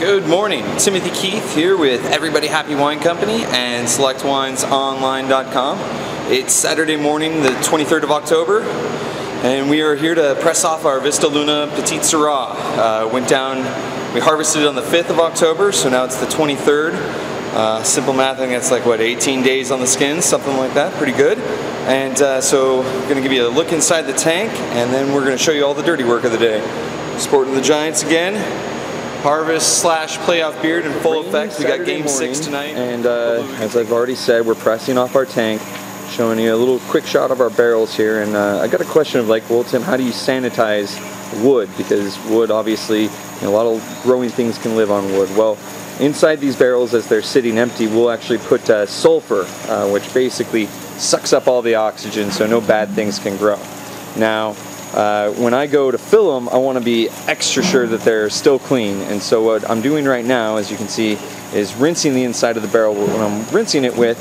Good morning, Timothy Keith here with Everybody Happy Wine Company and SelectWinesOnline.com. It's Saturday morning, the 23rd of October, and we are here to press off our Vista Petite Sirah. We harvested it on the 5th of October, so now it's the 23rd. Simple math, I think that's like, what, 18 days on the skins, something like that, pretty good. And so we're going to give you a look inside the tank, and then we're going to show you all the dirty work of the day. Sporting the Giants again. Harvest / playoff beard in full effect. We got game 6 tonight. And as I've already said, we're pressing off our tank, showing you a little quick shot of our barrels here. And I got a question of like, well, Tim, how do you sanitize wood? Because wood, obviously, a lot of growing things can live on wood. Well, inside these barrels, as they're sitting empty, we'll actually put sulfur, which basically sucks up all the oxygen so no bad things can grow. Now, when I go to fill them, I want to be extra sure that they're still clean, and so what I'm doing right now, as you can see, is rinsing the inside of the barrel. What I'm rinsing it with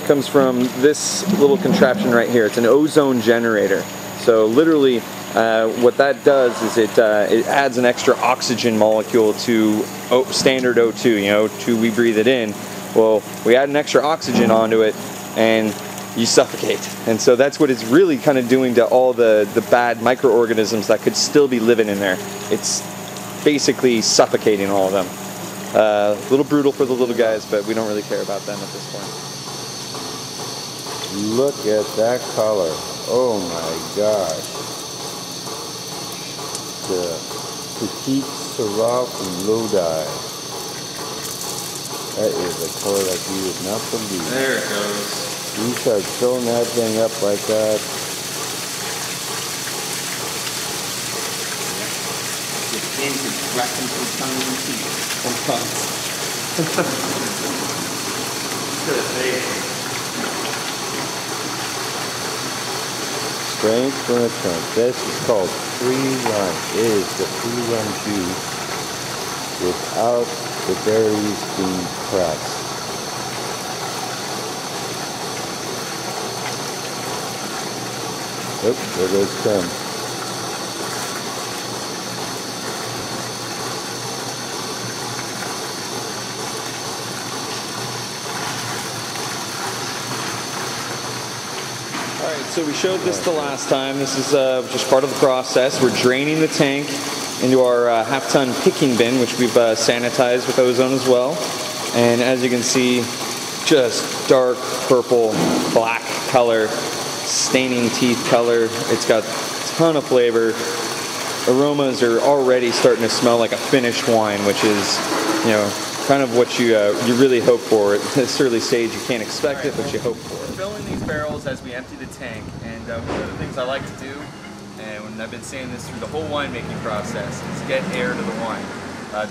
comes from this little contraption right here. It's an ozone generator. So literally what that does is it adds an extra oxygen molecule to standard O2, we breathe it in. Well, we add an extra oxygen onto it and you suffocate. And so that's what it's really kind of doing to all the bad microorganisms that could still be living in there. It's basically suffocating all of them. A little brutal for the little guys, but we don't really care about them at this point. Look at that color. Oh my gosh. The Petite Sirah from Lodi. That is a color like you would not believe. There it goes. You start filling that thing up like that. The skin is cracking from tongue and teeth. Strength from the trunk. This is called free run. It is the free run juice without the berries being pressed. Oop, there goes Tim. Alright, so we showed this the last time. This is just part of the process. We're draining the tank into our half-ton picking bin, which we've sanitized with ozone as well. And as you can see, just dark purple, black color. Staining teeth color. It's got a ton of flavor. Aromas are already starting to smell like a finished wine, which is, kind of what you really hope for. At this early stage, you can't expect it, but you hope for it. We're filling these barrels as we empty the tank, and one of the things I like to do, and I've been saying this through the whole winemaking process, is get air to the wine.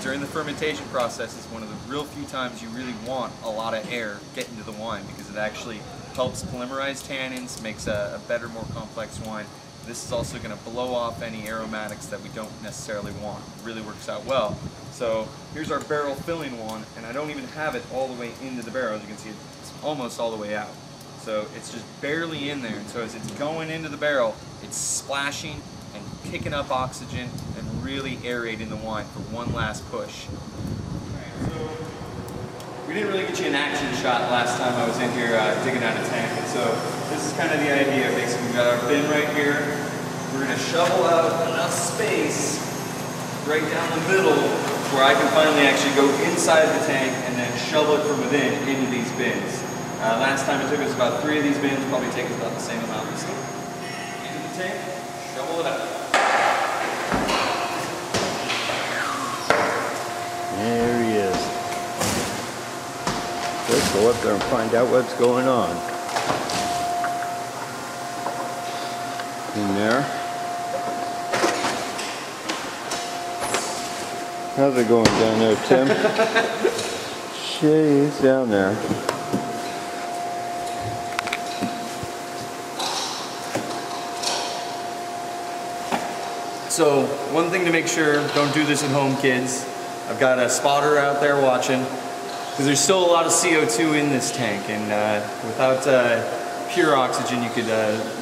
During the fermentation process, it's one of the real few times you really want a lot of air get into the wine, because it actually helps polymerize tannins, makes a better, more complex wine. This is also going to blow off any aromatics that we don't necessarily want. It really works out well. So here's our barrel filling one, and I don't even have it all the way into the barrel. As you can see, it's almost all the way out. So it's just barely in there, and so as it's going into the barrel, it's splashing and picking up oxygen and really aerating the wine for one last push. We didn't really get you an action shot last time I was in here digging out a tank, and so this is kind of the idea. Basically, we've got our bin right here. We're going to shovel out enough space right down the middle where I can finally actually go inside the tank and then shovel it from within into these bins. Last time it took us about 3 of these bins, probably take us about the same amount this time. Into the tank, shovel it out. There he is. Let's go up there and find out what's going on. In there. How's it going down there, Tim? Jeez, down there. So, one thing to make sure, don't do this at home, kids. I've got a spotter out there watching, because there's still a lot of CO2 in this tank, and without pure oxygen you could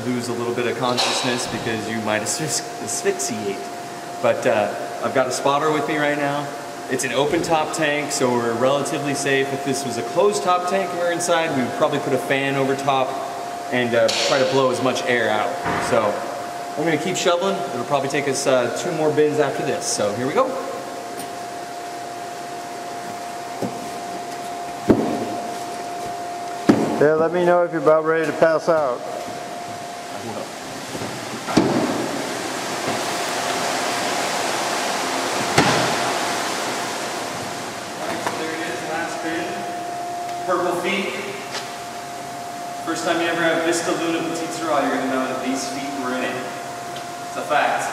lose a little bit of consciousness because you might asphyxiate. But I've got a spotter with me right now, It's an open top tank, so we're relatively safe. If this was a closed top tank and we were inside, we would probably put a fan over top and try to blow as much air out. So I'm gonna keep shoveling. It'll probably take us 2 more bins after this. So here we go. Yeah, let me know if you're about ready to pass out. I will. Alright, so there it is, last bin. Purple feet. First time you ever have Vista Petite Sirah, you're going to know that these feet were in it. It's a fact,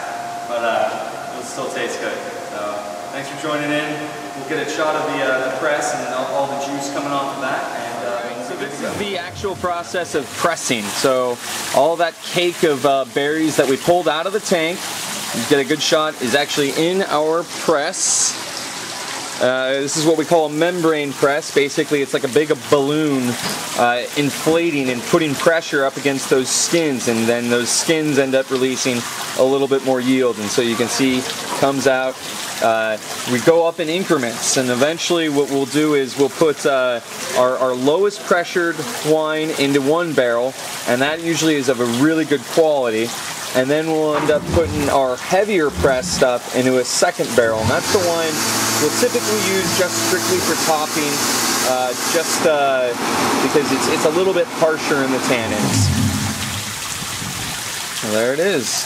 but it'll still taste good. So thanks for joining in. We'll get a shot of the press and all the juice coming off of that. And so this is the actual process of pressing. So all that cake of berries that we pulled out of the tank, you get a good shot, is actually in our press. This is what we call a membrane press. Basically, it's like a big balloon inflating and putting pressure up against those skins, and then those skins end up releasing a little bit more yield. And so you can see, comes out. We go up in increments, and eventually what we'll do is we'll put our lowest pressured wine into one barrel, and that usually is of a really good quality. And then we'll end up putting our heavier press stuff into a second barrel, and that's the wine we'll typically use just strictly for topping, because it's a little bit harsher in the tannins. So there it is.